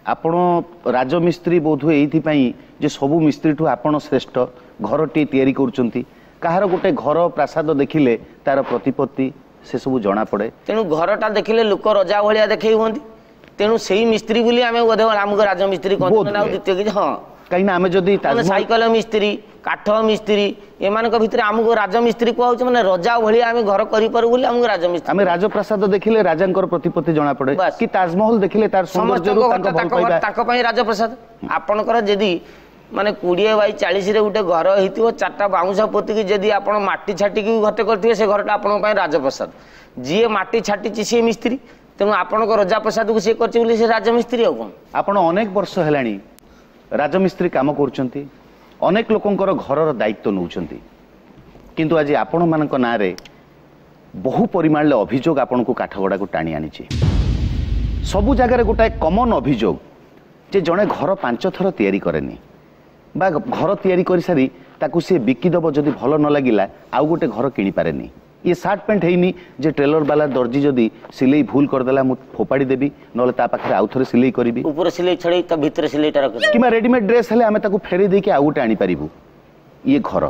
आपण राजमिस्त्री बोध हुए ये सबू मिस्त्री ठू आपण श्रेष्ठ घर टी तैयारी करुँच कहार गोटे घर प्रासाद देखिले तार प्रतिपत्ति से सब जना पड़े तेणु घरटा देखिले लोक रजा भाया देखे हमें तेणु से मिस्त्री बोली आम बोधे आमको राजमिस्त्री द्वितीय हाँ कहीं आम जदि साइकल मिस्त्री काठ मिस्त्री एमान भितर आमको राजमिस्त्री कहूँ मैंने रजा भाया आम घर करूँ आमको राजमिस्त्री आम राजप्रासाद देखिले राजा प्रतिपत्ति जना पड़े कि ताजमहल देखिले तार सौंदर्य राजप्रसाद आपणकर जदि माने 20 बाई 40 रे गोटे घर होइतिबो चारटा बाउंस पोतिकी जदि आपण माटी छाटिकी घटे करथिबे से घरटा आपण पय राजप्रसाद जी माटी छाटिची से मिस्त्री तेणु आपण को राजप्रसाद को से करछि बोली से राजमिस्त्री हो कोन आपण अनेक वर्ष हेलानी राजमिस्त्री काम करूछंती अनेक लोकंकर घरर दायित्व नउछंती किंतु आज आपण मानक ना रे बहु परिमाण ले अभियोग आपण को काठगड़ा को टाणी आनिछि सबु जगह रे गोटा कॉमन अभियोग जे जणे घर 5 थर तयारी करेनी बा घर तैयारी कर सारी ताकू सी बिकिदेव जदि भल न लगिला आउ गोटे घर किनी पारेनी ये सार्ट पैंट हैनी जे टेलर वाला दर्जी जदि सिलाई भूल करदेला मु फोपाड़ी देबी नले ता पाखरे आउ थरे सिलाई करबी ऊपर सिलाई छड़े त भीतर सिलाईटा रख किमा रेडीमेड ड्रेस हेले आमे ताकू फेरी दे के आउ गोटे आनी पारिबू ये घर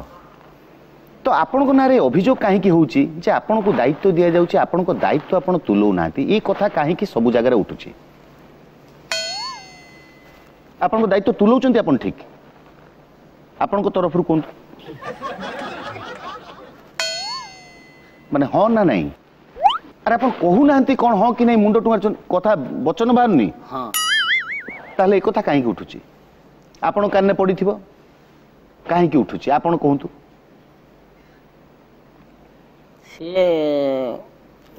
तो आपण को नारे अभियोग काहे की होउची जे आपण को दायित्व दिया जाउची आपण को दायित्व आपण तुलौ नाती ये कथा काहे की सब जगह रे उठुची आपण को दायित्व तुलौचंती आपण ठीक आपण को तरफ रु कौन माने हाँ ना नहीं अरे आप कहू ना कौन हाँ कि नहीं मुंड टुमार कथा वचन बाहर हाँ ताले एक कथा कहीं उठुची आपण कान पड़ी थी कहीं उठुची आपण कहतु सी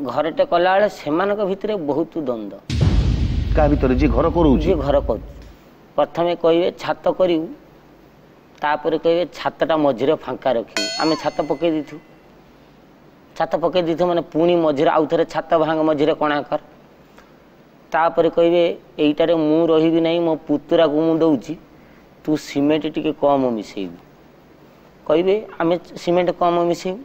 घरटे कला बेले से भितर बहुत द्वंद्व क्या भीतर जी घर करू घर कर प्रथमे कहे छात करू तापर कहे छातटा मझिरे फांका रखी आम छात पकई दी छात पकई दी मैंने पुणी मझिरे आउ थे छात भांग मझिरे कणाकर तापर कहे यहीटारे मु रही ना मो पुतुरा को मु दौची तू सीमेंट टिके कम मिसेबू कहे आम सीमेंट कम मिसेबू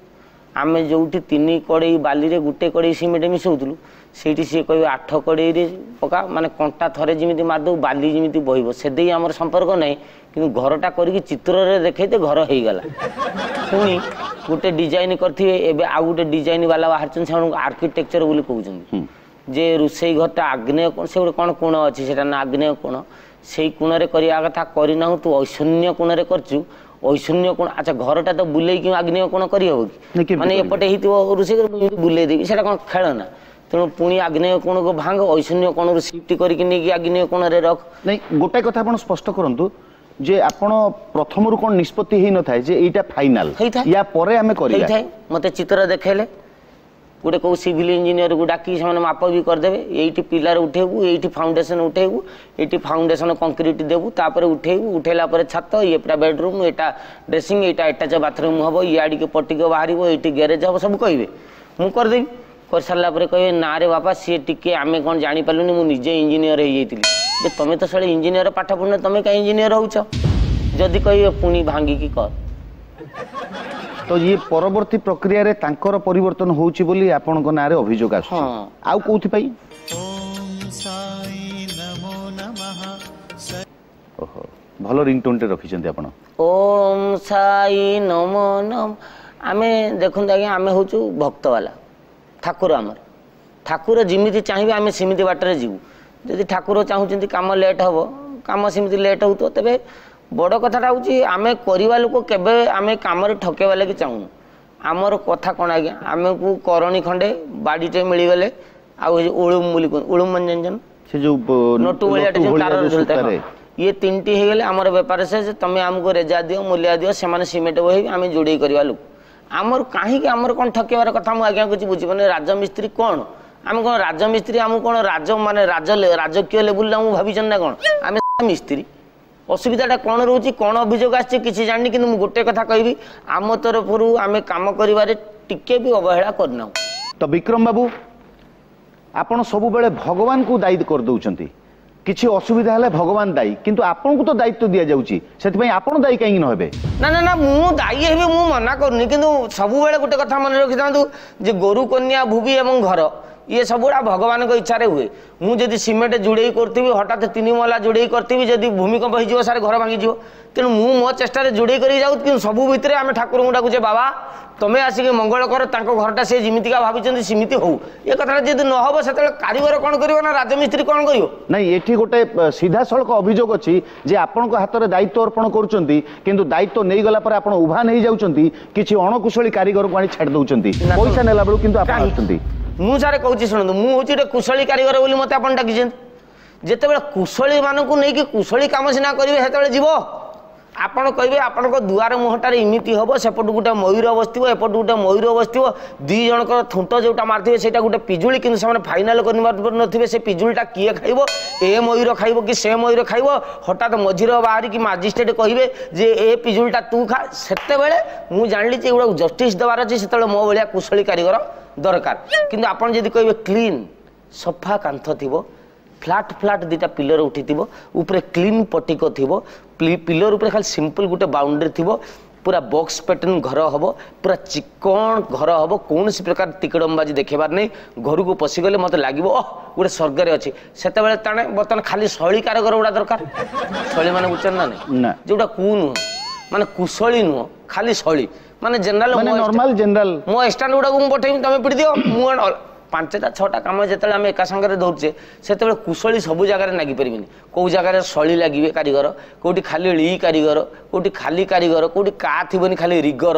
आम जो 3 कड़े बाली गोटे कड़े सीमेंट मिसाऊलु से सी कहे 8 कड़े पका माने कंटा थरे जमी मारदे बाली जमी बहब से आम संपर्क ना कि घरटा करी चित्र देखे घर हो गला पुणी गोटे डिजाइन करेंगे आउ गोटे डिजाइन वाला बाहर से आर्किटेक्चर बोली कहते जे रोसई घरटा आग्नेय कोण से कौन कोण अच्छी से आग्नेय कोण से कोण करवा कथा करना तू ऐशून्य कोण करचु ऐशून्य कोण अच्छा घरटा तो बुले कि आग्नेय कोण करहब कि माने एपटे रोसई घर बुले देवी से कौन खेल ना तेणु पुणी आग्नेय कोण को भांग ऐशून्य कोण शिफ्ट करके आग्नेय कोण रख नहीं गोटे कथा आप स्पष्ट करूँ जे आपण प्रथम रु कोन निष्पत्ति हेई न थाए जे एटा फाइनल या परे हमें करिया थाए मते चित्र देखेले गोटे को सिविल इंजीनियर को डाकी से माप भी करदेवे एटी पिलर उठेबू एटी फाउंडेशन उठेबू एटी फाउंडेशन कंक्रीट देबू तापर उठेबू उठेला पर छत ये पूरा बेडरूम एटा ड्रेसिंग एटा अटैच बाथरूम हम ये आड़ी के पट्टिक बाहर एटी गैरेज हम सब कहे मु करदेवी कर सारा कहे ना रे बापा सी टिके आम कौन जापारूनी मुझे इंजीनियर हो जाती तुम तो सारे इंजीनियर पाठ पढ़ना तुम कहीं इंजीनियर होच जदि कहे पुणी भांगिकी कर तो ये परवर्ती प्रक्रिया रे तांकर परिवर्तन होउची बोली आपन को नारे अभियोग आसु आउ कोथि पई ओम साई नमो नमः ओहो भलो रिंगटोन टे रखि छथि आपन ओम साई नमो नम आमे देखुन आज्ञा आमे होचु भक्त वाला ठाकुर आमर ठाकुर जिमिति चाहिबे आमे सिमिति बाटरे जीवु जदि ठाकुर चाहूचंती काम लेट हबो काम सिमिति लेट हो तो तबे बड़ कथाटा हूँ आम करवा लोक केवे आम कम ठकेवा लगे चाहूँ आमर कथा कौन आज्ञा आम को करणी खंडे बाड़ीटे मिलगले आलुम बोली उलुम मंजन से जो नोटू भाई ये 3टी हो गले आमर बेपार से तुम आमको रेजा दियो मूलिया दियो से सीमेंट बही आम जोड़े करवा लोक आमर कहीं आमर कौन ठकेबार कथा मुझे आज्ञा कुछ बुझी पाने राजमिस्त्री कौन आम कौन राजमिस्त्री आम कौन राज माने राजकीय लेवल भाई ना कौन आम मिस्त्री असुविधाटा कौन रोचे कौन अभियोग आसी जानी कि गोटे कथा कहि आम तरफ आम कम कर टिके भी अवहेला करना तो विक्रम बाबू आपण सब बेले भगवान को दायी कर दउचंती किछि असुविधा हेले भगवान दायी किंतु आपन को तो दायित्व दिया जाउची सेति पई आपण दायी काहे न होबे ना ना ना मु दायी हेबे मु मना करनी किंतु सब बेले गोटे कथा मन रखि थांतु जे गोरु कन्या भूबी एवं घर ये सबुड़ा भगवान को इच्छा हुए मुझे सीमेंट जोड़े करी हठात 3 महला जोड़े करी जब भूमिकंप हो सारे घर भांगी तेणु मु मो चेष्टा जोड़े कर जाऊँ कि सबू भितर आम ठाकुर को डाकुचे बाबा तुम्हें आसिक मंगल कर घरटा से जमीतिका भाई सीमित हो ये कथा जब न हम से कारीगर कौन कर राजमिस्त्री कौन कर नहीं ये गोटे सीधा सड़क अभियोग अच्छी जे आपण हाथ में दायित्व अर्पण करुँच दायित्व नहीं गला पर आप उभा नहीं जाऊँगी किसी अणकुशली कारीगर को आनी छाड़ दौरान पैसा नेला बेलू कि मु सारे कहूँ शुणु मुझे कुशली कारीगर बोली मत आप डाकी जिते कुशली मानक नहीं कुशली कम सीना करेंगे से जीव आपण कहे आपण दुआर मुहटार इमिति हम सेपट गोटे मयूर बसत एपट गोटे मयूर बसत दी जनकर थुंट जोटा मारे से गोटे पिजुली कि फाइनाल कर से पिजुलीटा किए खाइब ए मयूर खाइब कि से मयूर खाइब हठात मझीर बाहर कि मजिस्ट्रेट कहे जे ए पिजुलीटा तू खा से मुझे जानी एगुड़ा जस्टिस देवार अच्छे से मो भाया कुशली कारीगर दरकार किंतु आपन जदि कहे क्लीन सफा कांथ थी फ्लाट फ्लाट दुटा पिलर उठी ऊपर क्लीन पटिक थी पिलर ऊपर खाली सिंपल गोटे बाउंड्री थी पूरा बॉक्स पैटर्न घर हम पूरा चिकन घर हम कौन प्रकार तिकड़मबाजी देखेबार नहीं घर को पशिगले मत लगे गोटे स्वर्ग अच्छी से बर्तमान खाली शैली कारीगर गुड़ा दरकार शैली मैंने बुझे ना नहीं जोटा कु नुह माने कुशली नुह खाली शैली माने जनरल नॉर्मल जनरल मो स्टैंड गुड़ा को पठेबी तुम पिटी दियो मु 5टा 6टा कम जो आम एका सांगे दौचे से कुशली सब जगह लगी पारे कौ जगह शैली लगे कारीगर कौटी खाली ली कारीगर कौटी खाली कारीगर कौटी का थी खाली रिगर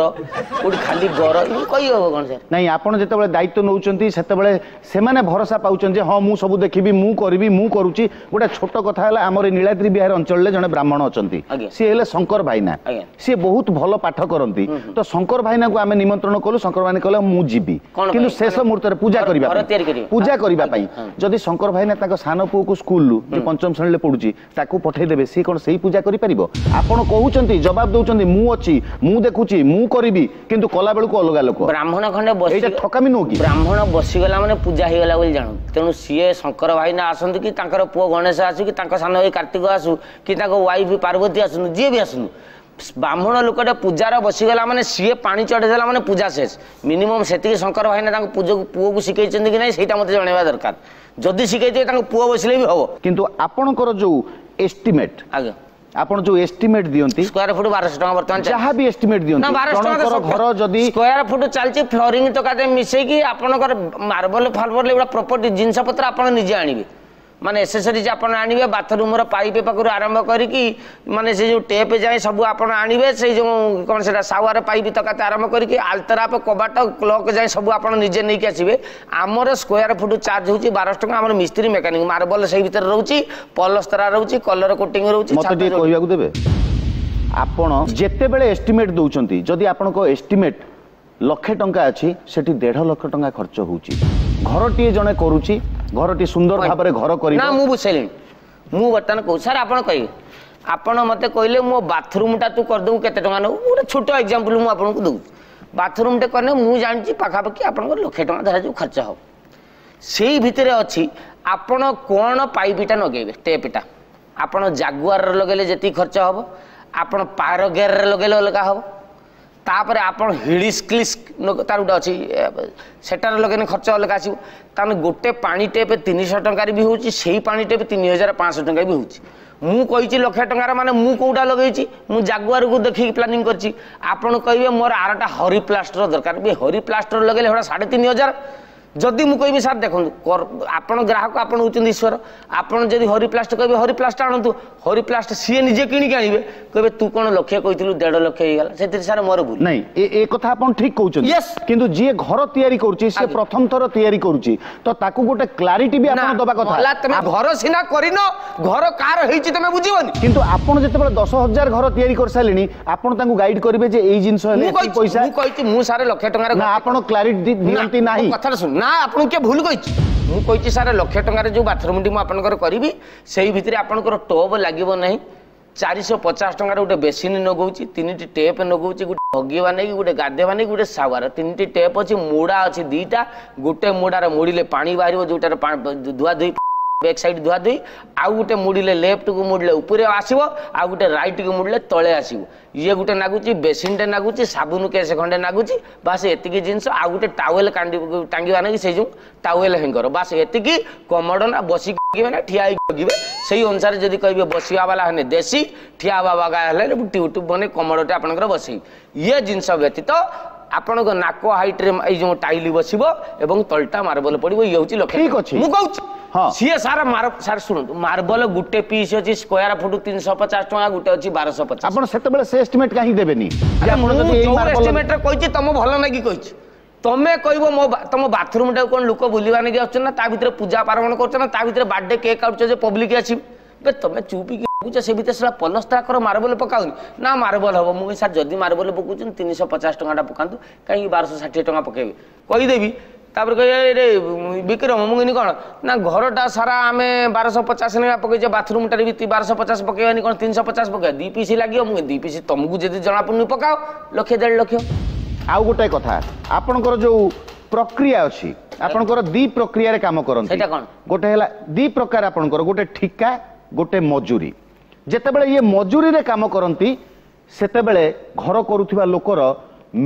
कौटी खाली गर कही हम कौन सर नहीं आपड़ जो दायित्व नौ से भरोसा पाँच हाँ मुझे सब देखी मुझे करी मुझे करुच्ची गोटे छोट कथा है आम नीलाद्रि बिहार अंचल जड़े ब्राह्मण अच्छा सी है शंकर भाईना सी बहुत भल पाठ करती तो शंकर भाईना को आम निमंत्रण कलु शंकर भाईना कहले मुझे कि शेष मुहूर्त पूजा कर पूजा करने जदि शंकर भाईना सान पुओ को स्कूल पंचम श्रेणी पढ़ुची पठेदेवे सी कौन से पूजा कर कहते जवाब दौरान मुझे मु देखुची मु करी किंतु कला बेलू अलग लोक ब्राह्मण खंडे ठकामी नुह कि ब्राह्मण बसीगला माने पूजा होगला बोली जानू तेणु सीए शंकर भाईना आसतु कि पुओ गणेश आसू कि सान भाई कार्तिक आसू कि वाइफ पार्वती आसू जी भी आसू ब्राह्मण लोकटे पूजार बसीगला माने सीए पानी चढ़ेदेला माने पूजा शेष मिनिमम से शंकर भाईना पुओ को शिखई कि ना से मत जनवा दरकार जदि शिखई पुओ बसले भी हम किंतु आपणकर जो एस्टिमेट आगे आपण जो एस्टिमेट दियंती स्क्वायर फुट 1200 टका बर्तमान जहाँ भी एस्टिमेट दियंती 1200 टका घर जदि स्क्वायर फुट चलची फ्लोरिंग तो काते मिसई कि आपनकर मार्बल फार्बल एवढा प्रॉपर्टी जिंस पत्र आपण निजे आनिबे माने एसेसरीज आपण आनिबे बाथरूम रो पाइप पाखर आरंभ करिकी माने से जो टेप जाए सब आपण आनिबे से जो कोन सेटा सावर पाइप तक आरंभ करिकी आल्तरा पे कबाट क्लॉक जाए सब आपण निजे नै के आसीबे हमर स्क्वायर फुट चार्ज होची 1200 टका हमर मिस्त्री मेकानिक मार्बल से भीतर रहउची पलस्तरा रहउची कलर कोटिंग रहउची मते जे कहिबा को देबे आपण जेते बेले एस्टिमेट दउचंती जदि आपण को एस्टिमेट लक्षे टंका अच्छी सेठी 1.5 लाख टंका खर्च होउची घरटी जणे करूची घरटी सुंदर भाव में घर कर ना मु बुझेली मु बर्तमान कहूँ सर आप कहे आपण मत कहले मो बाथरूमटा तू करदेबू केते टंका नौ गोटे छोट एग्जांपल मु आपन को दउँ बाथरूमटे करने मु जानि पाखापाखि आप लक्षे टंका धरा जो खर्च हो से भितर अच्छी आपण कौन पाइपटा नगेबे टेपटा आपण जागुआर लगेले जेती खर्च हम आपण पारगेर लगेले अलग हम तापर आपण हिलिस क्लिस तार गोटे अच्छी सेटार लगे खर्च अलग आसो ताने गोटे पानी टेप 300 टंकार भी होची सेही पानी टेप 3500 टंका भी होची मु कही लक्षे टंकार माने मु कोटा लगेची मु जागुआर को देखिक प्लानिंग करची आपण कहिबे मोर आरटा हरी प्लास्टर दरकार बे हरी प्लास्टर लगेले होड़ा 3500 जदि मु कहबी सर देखो आपण ग्राहक आपण होचन ईश्वर आपण जदि हरी प्लास्ट कहबे हरी प्लास्ट आणतु हरी प्लास्ट सीए निजे किणी के आनिबे कहबे तू कोन लक्ष्य कहितलु 1.5 लाख हे गेला सेतिर सर मोर भूल नहीं ए कथा आपण ठीक कहउछन यस किंतु जे घर तयारी करूची से प्रथम थर तयारी करूची तो ताकू गोटे क्लैरिटी भी आपण दबा कथा होला तमे घर सिना करिनो घर कार हेची तमे बुझिबनी किंतु आपण जते बेले 10000 घर तयारी कर सालिनी आपण तांगु गाइड करिवे जे एई जिंस हेले पैसा मु कहिति मु सारे लक्ष्य टंकार ना आपण क्लैरिटी दियंती नाही कथा सुन ना आपण के भूल कही मुझे सारे लक्षे टंकार जो बाथरूम टी मुझे करी से भितर आपंकर टब लगे ना 450 टंकार गोटे बेसिन नगौची 3टी टेप नगौची गोटे हगेवा नहीं गोटे गाधेवा नहीं गोटे सावर 3टी टेप अच्छी मुड़ा अच्छी 2टा गोटे मुड़ार मुड़े पानी बाहर जोटार धुआ धुई बैक साइड धुआ धुई आउ गोटे मुड़े लेफ्ट को मुड़े ऊपर आसो आउ गोटे राइट को मुड़े तले आसो ये गोटे नागुची बेसिनटे नागुची साबुन केस खंडे नागुची बास एतिकी जिनस आउ गोटे टावेल टांगिबा ना से जो टावेल हेंगर बास एतिकी कमोड ना बसी ना ठिया से अनुसार जदि कहे बसवा वाला है देसी ठिया बाबा ट्यूब बने कमोडटे आपंकर बसई ये जिनस व्यतीत आपण नाक हाइट रे जो टाइल बसब और तलटा मार्बल पड़ो ये हूँ लक्ष्य मुझे हाँ सी सारा सार शुणु मार्बल गोटे पीस अच्छी स्क्वायर फुट 350 टका गोटे अच्छी 1250 आपण सेतेबेले से एस्टिमेट काहे देबेनी एस्टिमेट कहि तम भल ना कि कहि तमे कहबो मो तम बाथरूम टा कोन लोक बुलिबा नै आछन ना ता भीतर पूजा पार्वण करछ ना ता भीतर बर्थडे केक काटछ जे पब्लिक आछि बे तमे चुपी कि बुझ से भीतर सला पलस्ता कर मार्बल पकाउनी ना मार्बल हबो मु सर जदी मार्बल पकुछ 350 टका पकांतु काई 1260 टका पकेबे कहि देबी तापर कहे रे विक्रम मुझे कौन ना घरटा सारा आम 1250 ना पकईचे बाथरूम टारे भी 1250 पकईबानी कौन 350 पकईबा 2 पीस लगे मुझे 2 पीस तुमको जब जना पड़ुनी पकाओ 1.5 लाख आउ गोटे कथा आपनकर जो प्रक्रिया अच्छी आपनकर दी प्रक्रिया रे काम करन सेटा कौन गोटे हैला दी प्रकार आपनकर गोटे ठिका गोटे मजूरी जेतेबेले ये मजूरी रे काम करंती सेतेबेले घर करूथिबा लोकर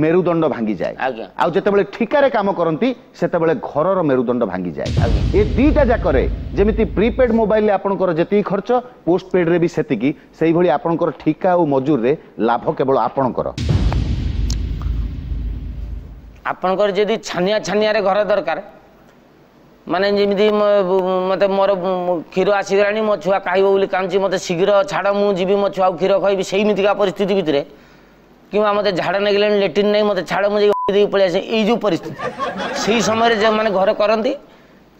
मेरुदंड भांगी जाए आउ जेतेबेले ठिकारे काम करंती सेतेबेले घरर मेरुदंड भांगी जाए ए दीटा जाकरे जेमिति प्रीपेड मोबाइल आपनकर जेति खर्च पोस्टपेड रे भी सेतिकी सेही भली आपनकर ठिका और मजूर रे लाभ केवल आपनकर आपनकर जदी छानिया छानिया रे घर दरकार माने जेमिति मते मोर क्षीर आसीगलानी मो छुआ खाइबो बोली कांची मते शीघ्र छाड़ मु जीवी मो छुआ क्षीर खाइबी सेही मितिका परिस्थिति भितरे कि मत झाड़ नगले लेट्रिन नहीं मत छाड़ मुझे पलि आसे ये जो परिस्थिति से समय जो मैंने घर करती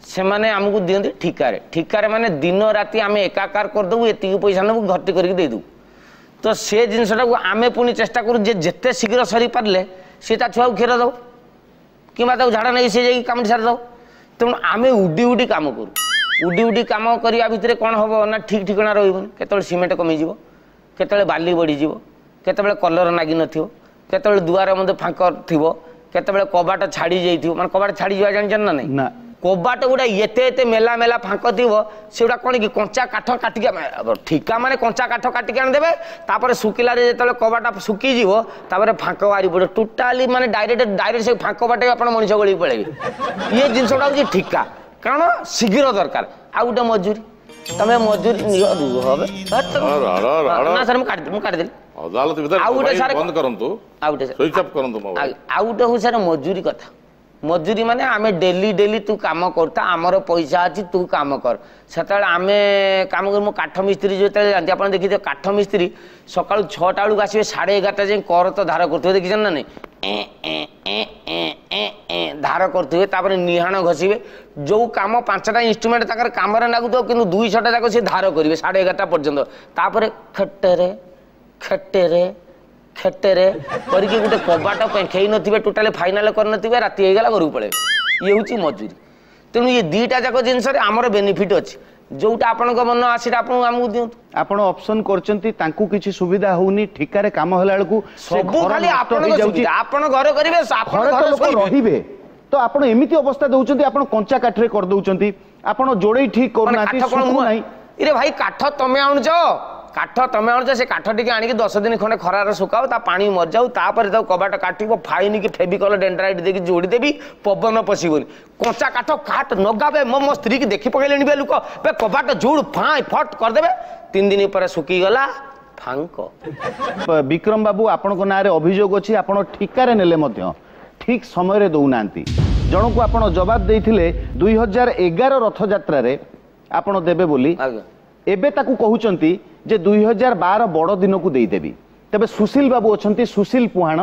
से मैंने आमको दिखती ठिकारे ठिकारे माने दिन राति आम एकाकार करदेबू एति पैसा नबू भर्ती करके देदेबू तो से जिनटा को आम पुणी चेष्टा करूँ जेते शीघ्र सरी पारे सी छुआ क्षीर दब कि झाड़ा नहीं सी जा कम सारी दब तेणु आम उडी उडी काम करूँ उडी उडी काम करने भितर कौन हम ना ठीक ठिकाना रही केत सीमेंट कमीज केत बाली बढ़ीज केतबेले कलर नागी नथियो केतबेले दुआर मते फांक थिबो केतबेले कबाट छाड़ी जाइथिबो माने कबाट छाड़ी जा जान ना नहीं ना कबाट गुडा एते एते मेला मेला फांक थिबो सेडा कोन कि कंचा काठ काटी के ठिका माने कंचा काठ काटी के आन देबे तापर सुकिला रे जेतले कबाट सुकी जीवो तापर फांक वारी पड़े टोटाली माने डायरेक्ट से फांक बाटे आपण मनिष गळी पळेबे ये जिंसडा होची ठिका कारण शीघ्र दरकार आ गुडा मजूरी तमे मजूरी होबे ना सर मु काट देली अदालत बंद करंतु स्विच ऑफ करंतु मोबाइल आउट हो सर मजूरी कथा मजूरी माने आमे डेली डेली तू काम करता आमर पैसा अछि तू काम कर सेतले आमे काम कर मो काठ मिस्त्री जेतले जानती आपण देखि तो काठ मिस्त्री सकाळ 6टा बेलू आसीबे 11:30 जे कर तो धार करथो देखि ना नहीं धार करथुवे तापर निहाण घसीबे जो काम 5टा इंस्ट्रूमेंट ताकर काम रे लागुतो किंतु 200टा जाको से धार करिवे 11:30 पर्यंत तापर खट्टरे खेटेरे खेटेरे करके गोटे कबाट खेई नथिबे टोटाली फाइनल कर नथिबे राति हेगला घर पळे ये होची मजूरी तेणु ये दीटा जाक जिनस रे हमर बेनिफिट अछि जोटा आपन मन आसीटा आपन हमहु दियंतु आपन ऑप्शन करचंती तांकू किछि सुविधा होउनी ठिकारे काम होला बेलकू सब खाली आपन सुविधा आपन घर करिवे आपन घर लोक रहिबे तो आपन एमिति अवस्था दउचंती आपन कंचा काठरे कर दउचंती आपन जोड़े ठीक करनाती सुकु नाही इरे भाई काठ तमे आउनजो काठ तमे आउनजो से काठ टिके आनी 10 दिन खंडे खरार सुकाओ ता पानी मर जाऊ तापर तो कबाट काटिबो फाइन की फेविकॉल डेंड्राइट देकी जोड़ी देबी पवन पसिबोनी कंचा काठ काट नगाबे मो स्त्री की देखि पकेलेनी बे लोक बे कबाट जोड़ फाई फट कर देबे 3 दिन पर सुकी गला फांक विक्रम बाबू आपन को नारे अभियोग अछि आपन ठिकारे नेले मध्य ठीक समय रे दउनांती जणको आपन जवाब देइथिले 2011 रथ यात्रा रे आपन देबे बोली एबे ताकू कहउचंती जे 2012 बड़ दिन को देई देबी तबे सुशील बाबू अछंती सुशील पुहाण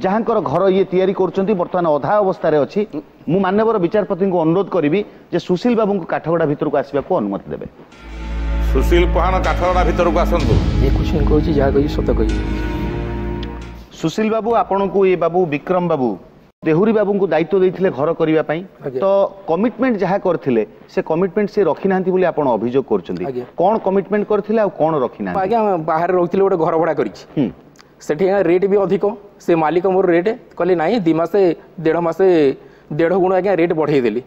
जहाँकर घर ये तैयारी करछंती वर्तमान अधा अवस्था रे अछि मु मान्यवर विचारपति को अनुरोध करिवि जे सुशील बाबू को काठगड़ा भीतर को आसीबा को अनुमति देबे सुशील पुहाण काठगड़ा भीतर को आसंतु ये कुछ कहउची जा कहि सत कहि सुशील बाबू आपन को ये बाबू विक्रम बाबू देहुरी बाबू को दायित्व देइथिले घर करिवा पई तो कमिटमेंट जहा करथिले से कमिटमेंट से रखि नांती बोली आपण अभियोग करचंती कोन कमिटमेंट करथिले आ कोन रखि नांती आज्ञा बाहर रहथिले गोटे घर भड़ा करिछि सेठी रेट भी अधिक से मालिक मोर रेट कहले नाही 2 मासे 1.5 मासे 1.5 गुण आज्ञा रेट बढ़ाई देली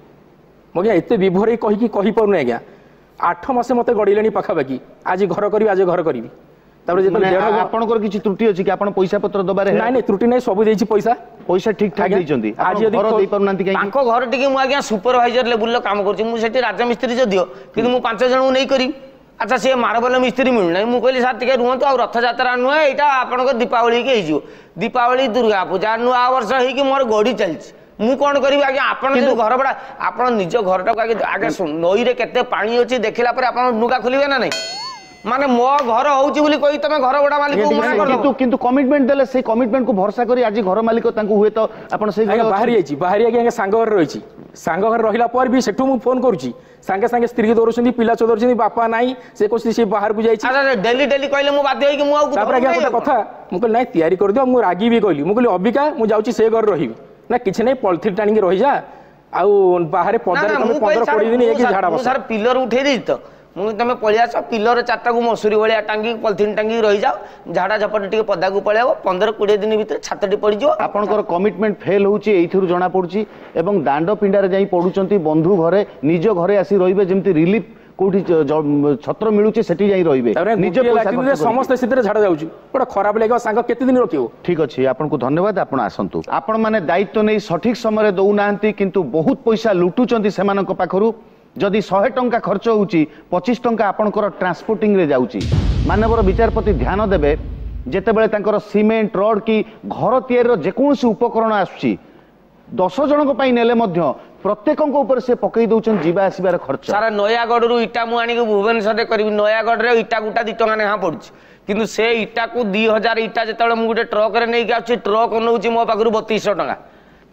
मगे एते विभरे कहि कि कहि परनु आज्ञा 8 ମାସ ମତେ ଗଡ଼ିଲେଣି ପାଖାପାଖି ଆଜି ଘର କରିବି ଆଜି ଘର କରିବି ତାପରେ ଯେତେବେଳେ ଆପଣଙ୍କର କିଛି ତ୍ରୁଟି ଅଛି କି ଆପଣ ପଇସା ପତ୍ର ଦବାରେ ନାଇଁ ନାଇଁ ତ୍ରୁଟି ନାଇଁ ସବୁ ଦେଇଛି ପଇସା ଠିକ ଠାକ ଦେଇଛନ୍ତି ଆଜି ଯଦି ଘର ଦେଇ ପାରୁନାହାନ୍ତି କାହିଁକି ତାଙ୍କ ଘର ଟିକେ ମୁଁ ଆଜ୍ଞା ସୁପରଭାଇଜର ଲେବୁଲର କାମ କରୁଛି ମୁଁ ସେଠି ରାଜମିସ୍ତ୍ରୀ ଯଦିଓ କିନ୍ତୁ ମୁଁ 5 ଜଣଙ୍କୁ ନେଇ କରିବି ଆଚ୍ଛା ସିଏ ମାର୍ବଲ ମିସ୍ତ୍ରୀ ମିଳୁନାହିଁ ମୁଁ କହିଲି ସାର୍ ଟିକେ ରୁହନ୍ତୁ ଆଉ ରଥଯାତ୍ରା ନୁହେଁ ଏଇଟା ଆପଣଙ୍କ ଦୀପାବଳି କି ହେଇଯିବ ଦୀପାବଳି ଦୁର୍ଗା ପୂଜା ନୂଆ ବର୍ଷ ହେଇକି ମୋର ଗଡ଼ି ଚାଲିଛି ମୁଁ କଣ କରିବି ଆଜ୍ଞା ଆପଣ ଯଦି ଘର ଭଡ଼ା ଆପଣ ନିଜ ଘରଟାକୁ ଆଜ୍ଞା ନଈରେ କେତେ ପାଣି ଅଛି ଦେଖିଲା ପରେ ଆପଣ ଲୁଗା ଖୋଲିବେ ନା ନାଇଁ ମାନେ ମୋ ଘର ହଉଛି ବୋଲି କହି ତମେ ଘର ଭଡ଼ା ମାଲିକ କିନ୍ତୁ କମିଟମେଣ୍ଟ ଦେଲେ ସେଇ କମିଟମେଣ୍ଟ କୁ ଭରସା କରି ଆଜି ଘର ମାଲିକ ତାଙ୍କୁ ହୁଏ ତ ଆପଣ ସେଇ ବାହାରି ଯାଇଛି ବାହାରି ଆଜ୍ଞା ସାଙ୍ଗ ଘରେ ରହିଛି ସାଙ୍ଗ ଘରେ ରହିଲା ପରେ ବି ସେଠୁ ମୁଁ ଫୋନ କରୁଛି ସାଙ୍ଗେ ସାଙ୍ଗେ ସ୍ତ୍ରୀ ଧରୁଛନ୍ତି ପିଲା ଧରୁଛନ୍ତି ବାପା ନାହିଁ ସେ କହୁଛି ସେ ବାହାରକୁ ଯାଇଛି ଡେଲି ଡେଲି କହିଲେ ମୁଁ ବାଧ୍ୟ ହେଇକି ମୁଁ ଆଉ ତାପରେ ଆଜ୍ଞା ଗୋଟେ କଥା ମୁଁ କହିଲି ନାଇଁ ତିଆରି କରିଦିଅ ମୁଁ ରାଗି ବି କହିଲି ମୁଁ କହିଲି ଅବିକା ମୁଁ ଯାଉଛି ସେ ଘରେ ରହିବି ନା କିଛି ନାହିଁ ପଲିଥିନ୍ ଟାଣିକି ରହିଯା ଆଉ ବାହାରେ ପଦାରେ 15-20 ଦିନ ହେଇକି ଝାଡ଼ା ବସା ସାର୍ ପିଲର ଉଠେଇ ଦେଇଛି ତ ମୁଁ ତମେ ପଳେଇ ଆସ ପିଲର 4ଟାକୁ ମସୁରୀ ଭଳିଆ ଟାଙ୍ଗି ପଲିଥିନ୍ ଟାଙ୍ଗିକି ରହିଯାଅ ଝାଡ଼ା ଝପଟ ଟିକେ ପଦାକୁ ପଳେଇବ 15-20 ଦିନ ଭିତରେ ଛାତଟି ପଡ଼ିଯିବ ଆପଣଙ୍କର କମିଟମେଣ୍ଟ ଫେଲ୍ ହେଉଛି ଏଇଥିରୁ ଜଣା ପଡୁଛି ଏବଂ ଦାଣ୍ଡ ପିଣ୍ଡାରେ ଯାଇ ପଡୁଛନ୍ତି ବନ୍ଧୁ ଘରେ ନିଜ ଘରେ ଆସି ରହିବେ ଯେମିତି ରିଲିଫ କୋଉଠି ଛତ୍ର ମିଳୁଛି ସେଠି ଯାଇ ରହିବେ ସମସ୍ତେ ସେଥିରେ ଝାଡ଼ା ଯାଉଛି ଗୋଟେ ଖରାପ ଲାଗିବ ସାଙ୍ଗ କେତେ ଦିନ ରଖିବ ଠିକ ଅଛି ଆପଣଙ୍କୁ ଧନ୍ୟବାଦ ଆପଣ ଆସନ୍ତୁ ଆପଣ ମାନେ ଦାୟିତ୍ୱ ନେଇ ସଠିକ ସମୟରେ ଦଉନାହାନ୍ତି କିନ୍ତୁ ବହୁତ ପଇସା ଲୁଟୁଛନ୍ତି ସେମାନଙ୍କ ପାଖରୁ ଯଦି 100 ଟଙ୍କା ଖର୍ଚ୍ଚ ହେଉଛି 25 ଟଙ୍କା ଆପଣଙ୍କର ଟ୍ରାନ୍ସପୋର୍ଟିଂ ରେ ଯାଉଛି ମାନ୍ୟବର ବିଚାରପତି ଧ୍ୟାନ ଦେବେ ଯେତେବେଳେ ତାଙ୍କର ସିମେଣ୍ଟ ରଡ୍ କି ଘର ତିଆରିର ଯେକୌଣସି ଉପକରଣ ଆସୁଛି 10 ଜଣଙ୍କ ପାଇଁ ନେଲେ ମଧ୍ୟ ପ୍ରତ୍ୟେକଙ୍କ ଉପରେ ସେ ପକେଇ ଦଉଛନ୍ତି ଯିବା ଆସିବାର ଖର୍ଚ୍ଚ ସାରା ନୟାଗଡ଼ରୁ ଇଟା ମୁଁ ଆଣିକି ଭୁବନେଶ୍ୱରରେ କରିବି ନୟାଗଡ଼ରେ ଇଟା ଗୁଟା 2 ଟଙ୍କା ଲେଖା ପଡୁଛି କିନ୍ତୁ ସେ ଇଟାକୁ 2000 ଇଟା ଯେତେବେଳେ ମୁଁ ଗୋଟେ ଟ୍ରକରେ ନେଇକି ଆସୁଛି ଟ୍ରକ୍ ନେଉଛି ମୋ ପାଖରୁ 3200 ଟଙ୍କା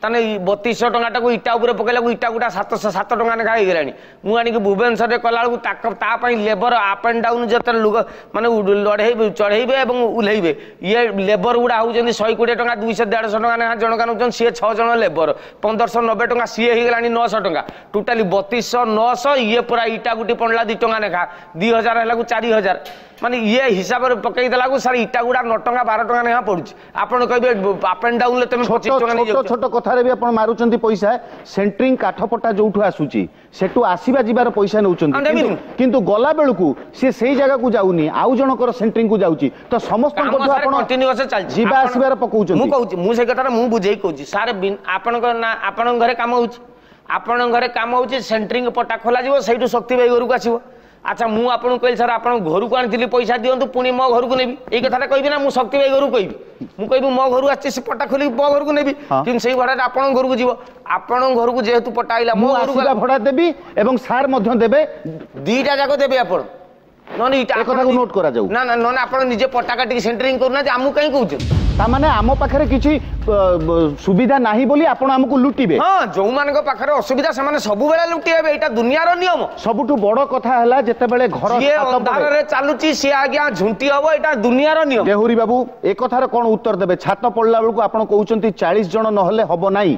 ତାହେଲେ 3200 ଟଙ୍କାଟାକୁ ଇଟା ଉପରେ ପକେଇଲାକୁ ଇଟା ଗୁଟା 707 ଟଙ୍କା ଲେଖା ହେଇଗଲାଣି ମୁଁ ଆଣିକି ଭୁବନେଶ୍ୱରରେ କଲାବେଳକୁ ତା ପାଇଁ ଲେବର ଆପ ଆଣ୍ଡ ଡାଉନ ଯେତେବେଳେ ଲୁଗ ମାନେ ଲଢ଼େଇବେ ଚଢ଼େଇବେ ଏବଂ ଓହ୍ଲେଇବେ ଇଏ ଲେବର ଗୁଡ଼ା ହେଉଛନ୍ତି 120 ଟଙ୍କା 200-150 ଟଙ୍କା ଲେଖା ଜଣକା ନେଉଛନ୍ତି ସିଏ 6 ଜଣ ଲେବର 1590 ଟଙ୍କା ସିଏ ହେଇଗଲାଣି 900 ଟଙ୍କା ଟୋଟାଲି 3200-900 ଇଏ ପୁରା ଇଟା ଗୁଟି ପଡ଼ିଲା 2 ଟଙ୍କା ଲେଖା 2000 ହେଲାକୁ 4000 ମାନେ ଇଏ ହିସାବରେ ପକେଇ ଦେଲାକୁ ସାର୍ ଇଟା ଗୁଡ଼ା 9 ଟଙ୍କା 12 ଟଙ୍କା ଲେଖା ପଡୁଛି ଆପଣ କହିବେ ଆପ ଆଣ୍ଡ ଡାଉନରେ ତମେ 25 ଟଙ୍କା ନେଇଯାଉଛ ଛୋଟ କଥାରେ ବି ଆପଣ ମାରୁଛନ୍ତି ପଇସା ସେଣ୍ଟ୍ରିଂ କାଠପଟା ଯୋଉଠୁ ଆସୁଛି ସେଠୁ ଆସିବା ଯିବାର ପଇସା ନେଉଛନ୍ତି କିନ୍ତୁ ଗଲା ବେଳକୁ ସେ ସେଇ ଜାଗାକୁ ଯାଉନି ଆଉ ଜଣଙ୍କର ସେଣ୍ଟ୍ରିଂ କୁ ଯାଉଛି ତ ସମସ୍ତଙ୍କ ଆପଣ ଯିବା ଆସିବାର ପକଉଛନ୍ତି ମୁଁ କହୁଛି ମୁଁ ସେଇ କଥାଟା ମୁଁ ବୁଝେଇ କହୁଛି ସାର୍ ଆପଣଙ୍କ ଘରେ କାମ ହଉଛି ଆପଣଙ୍କ ଘରେ କାମ ହଉଛି ସେଣ୍ଟ୍ରିଂ ପଟା ଖୋଲାଯିବ ସେଇଠୁ ଶକ୍ତି ଭାଇ ଘରକୁ ଆସିବ আচ্ছা মু আপনার কহিলি স্যার আপনার ঘরক আনি পয়সা দিও পুঁ মো ঘরক নেবি এই কথাটা কবি না মু শক্তি ভাই ঘরক কবি মু কবি মো ঘর আসছে সে পটা খোলি মো ঘরক নেবি কিন্তু সেই ভড়াটা আপনার ঘরক যাব আপনার ঘরক যেহেতু পটা আইলা মো ঘরক ভড়া দেবি এবং সার মধ্য দেবে দুইটা যাক দেবে আপন ননে এটা কথাকে নোট করা যাও না না ননে আপন নিজে পটা কাটি সেন্টারিং করুনা যে আমু কাই কହୁଛ তা মানে আম পাখরে কিছু সুবিধা নাহি বলি আপন আমকু লুটিবে হ্যাঁ যৌ মানক পাখরে অসুবিধা সেমানে সবু বেলা লুটিবে এটা দুনিয়ার নিয়ম সবুঠু বড় কথা হলা যেতেবেলে ঘর অন্ধারে চালুচি সে আজ্ঞা ঝুঁটি হবো এটা দুনিয়ার নিয়ম দেহুরি বাবু এ কথার কোন উত্তর দেবে ছাত পড়লা বেলকু আপন কହୁଛନ୍ତି 40 জন নহলে হবো নাই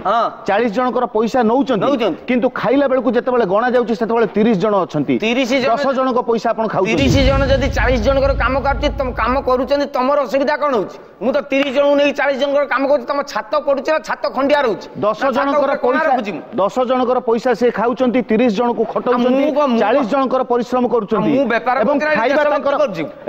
40 জনকৰ পয়সা নউଛନ୍ତି কিন্তু খাইলা বেলকু যেতেবেলে গণা যাଉଛି সেতেবেলে 30 জন অছନ୍ତି 10 জনক পয়সা আপন খাউଛନ୍ତି 30 জন যদি 40 জনকৰ কাম করছি তুমি কাম କରୁଛନ୍ତି তোমার অসুবিধা কোন হଉଛି মু তো 30 জন নেই 40 জনকৰ কাম করছি তোমার ছাত পড়ুছি না ছাত খন্ডিয়া রହୁଛି 10 জনকৰ পয়সা 10 জনকৰ পয়সা সে খাউଛନ୍ତି 30 জনକୁ খটাউଛନ୍ତି 40 জনকৰ পরিশ্রম କରୁଛନ୍ତି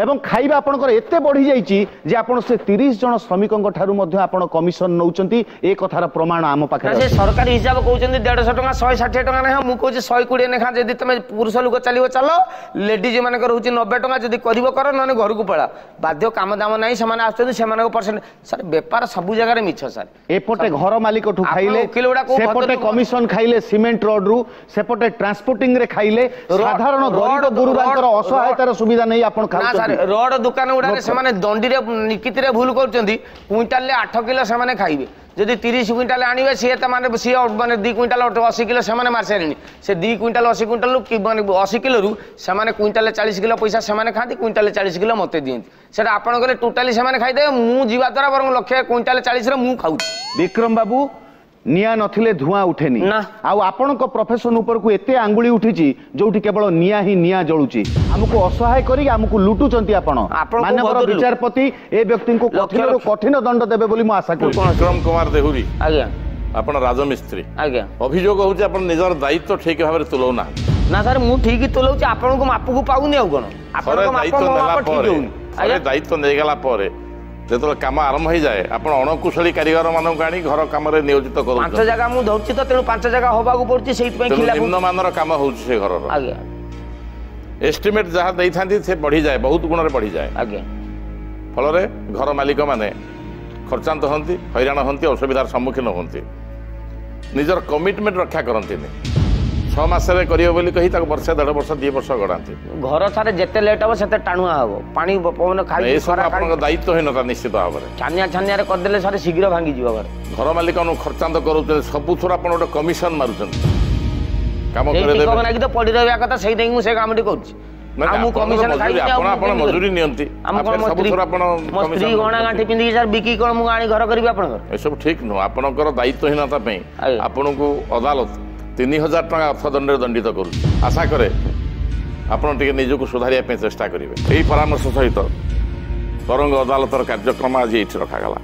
এবং খাইবা আপনকৰ এতে বঢ়ি যাইছি যে আপন সে 30 জন শ্রমিকଙ୍କ ঠারু মধ্য আপন কমিশন নউଛନ୍ତି এই কথার প্রমাণ আম পাখে সে সরকারি হিসাব কହୁଛନ୍ତି 150 টাকা 160 টাকা না মু কହୁছি 120 নেখা যদি তুমি পুরুষ লোক চালিব চালো লেডিজ মানকৰ হଉଛି 90 টাকা যদি করিব কর ননে ঘরକୁ পড়া বাধ্য কাম দাম নাই সেমানে আসଛନ୍ତି সেমানক পার্সেন্ট স্যার বেপার সবু জায়গায় মিছ স্যার এপটে ঘর মালিক ঠু খাইলে সেপটে কমিশন খাইলে সিমেন্ট রড রু সেপটে ট্রান্সপোর্টিং রে খাইলে সাধারণ গরিব গুরুবাঙ্কর অসহায়তার সুবিধা নেই আপন খাউଛନ୍ତି না স্যার রড দোকান উড়ারে সেমানে দন্ডিরে নিকিতিরে ভুল করଛନ୍ତି কুইন্টালে 8 কিলো সেমানে খাইবে যদি 30 কুইন্টাল আনিবে সে তো মানে সে মানে 2 কুইন্টাল 80 কিলো সেমানে মারসারিনি সে 2 কুইন্টাল 80 কুইন্টাল কি মানে 80 কিলো রু সেমানে কুইন্টালে 40 কিলো পয়সা সেমানে খাতি কুইন্টালে 40 কিলো মতে দিয়েନ୍ତି সেটা আপন গলে টোটালি সেমানে খাইদেবে মু জিবা দ্বারা বরং লক্ষ্য কুইন্টালে 40 রে মু খাউছি বিক্রম বাবু নিয়া নথিলে ধুয়া উঠেনি আউ আপনক প্রফেশন উপরকু এতে আঙ্গুলি উঠিছি যোউটি কেবল নিয়া হি নিয়া জলুছি আমকু অসহায় করি আমকু লুটুচন্তি আপন মাননীয় বিচারপতি এই ব্যক্তিଙ୍କୁ কঠিনରୁ কঠিন দণ্ড দেবে বলি মু আশা করি বিক্রম কুমার দেহুরি আজ্ঞা আপন রাজমিস্ত্রি আজ্ঞা অভিযোগ হচ্ছে আপন নিজর দায়িত্ব ঠিক ভাবে তুলৌ না ନା ସାର୍ ମୁଁ ଠିକ ତୁଲାଉଛି ଆପଣଙ୍କ ମାପକୁ ପାଉନି ଆଉ କଣ ଆପଣଙ୍କ ମାପ ମୋ ମାପ ଠିକ ହଉନି ଦାୟିତ୍ୱ ନେଇଗଲା ପରେ ଯେତେବେଳେ କାମ ଆରମ୍ଭ ହେଇଯାଏ ଆପଣ ଅଣକୁଶଳୀ କାରିଗର ମାନଙ୍କୁ ଆଣି ଘର କାମରେ ନିୟୋଜିତ କରୁଛନ୍ତି 5 ଜାଗା ମୁଁ ଧରୁଛି ତ ତେଣୁ 5 ଜାଗା ହବାକୁ ପଡୁଛି ସେଇଥିପାଇଁ ନିମ୍ନମାନର କାମ ହଉଛି ସେ ଘରର ଆଜ୍ଞା ଏଷ୍ଟିମେଟ ଯାହା ଦେଇଥାନ୍ତି ସେ ବଢିଯାଏ ବହୁତ ଗୁଣରେ ବଢିଯାଏ ଆଜ୍ଞା ଫଳରେ ଘର ମାଲିକ ମାନେ ଖର୍ଚ୍ଚାନ୍ତ ହୁଅନ୍ତି ହଇରାଣ ହୁଅନ୍ତି ଅସୁବିଧାର ସମ୍ମୁଖୀନ ହୁଅନ୍ତି ନିଜର କମିଟମେଣ୍ଟ ରକ୍ଷା କରନ୍ତିନି 6 ମାସରେ କରିବ ବୋଲି କହି ତାକୁ ବର୍ଷେ 1.5 ବର୍ଷ 2 ବର୍ଷ ଗଡ଼ାନ୍ତି ଘର ସାରେ ଯେତେ ଲେଟ୍ ହବ ସେତେ ଟାଣୁଆ ହବ ପାଣି ପବନ ଖାଇ ଏସବୁ ଆପଣଙ୍କ ଦାୟିତ୍ୱହୀନତା ନିଶ୍ଚିତ ଭାବରେ ଛାନିଆରେ କରିଦେଲେ ସାରେ ଶୀଘ୍ର ଭାଙ୍ଗିଯିବ ଘର ମାଲିକଙ୍କୁ ଖର୍ଚ୍ଚାନ୍ତ କରୁଛନ୍ତି ସବୁଥର ଆପଣ ଗୋଟେ କମିଶନ ମାରୁଛନ୍ତି କାମ କରିଦେବେ ତ ପଡି ରହିବା କଥା ସେଇଥିପାଇଁ ମୁଁ ସେ କାମଟି କରୁଛି ମୁଁ କମିଶନ ଖାଇବି ଆପଣ ମଜୁରୀ ନିଅନ୍ତି ମୋ ସ୍ତ୍ରୀ ଗଣା ଗାଣ୍ଠି ପିନ୍ଧିକି ସାର୍ ବିକି କଣ ମୁଁ ଆଣି ଘର କରିବି ଆପଣଙ୍କର ଏସବୁ ଠିକ ନୁହଁ ଆପଣଙ୍କର ଦାୟିତ୍ୱହୀନତା ପାଇଁ ଆପଣଙ୍କୁ ଅଦାଲତ 3000 ଟଙ୍କା ଅର୍ଥଦଣ୍ଡରେ ଦଣ୍ଡିତ କରୁଛି ଆଶା କରେ ଆପଣ ଟିକେ ନିଜକୁ ସୁଧାରିବା ପାଇଁ ଚେଷ୍ଟା କରିବେ ଏହି ପରାମର୍ଶ ସହିତ ତରଙ୍ଗ ଅଦାଲତର କାର୍ଯ୍ୟକ୍ରମ ଆଜି ଏଇଠି ରଖାଗଲା।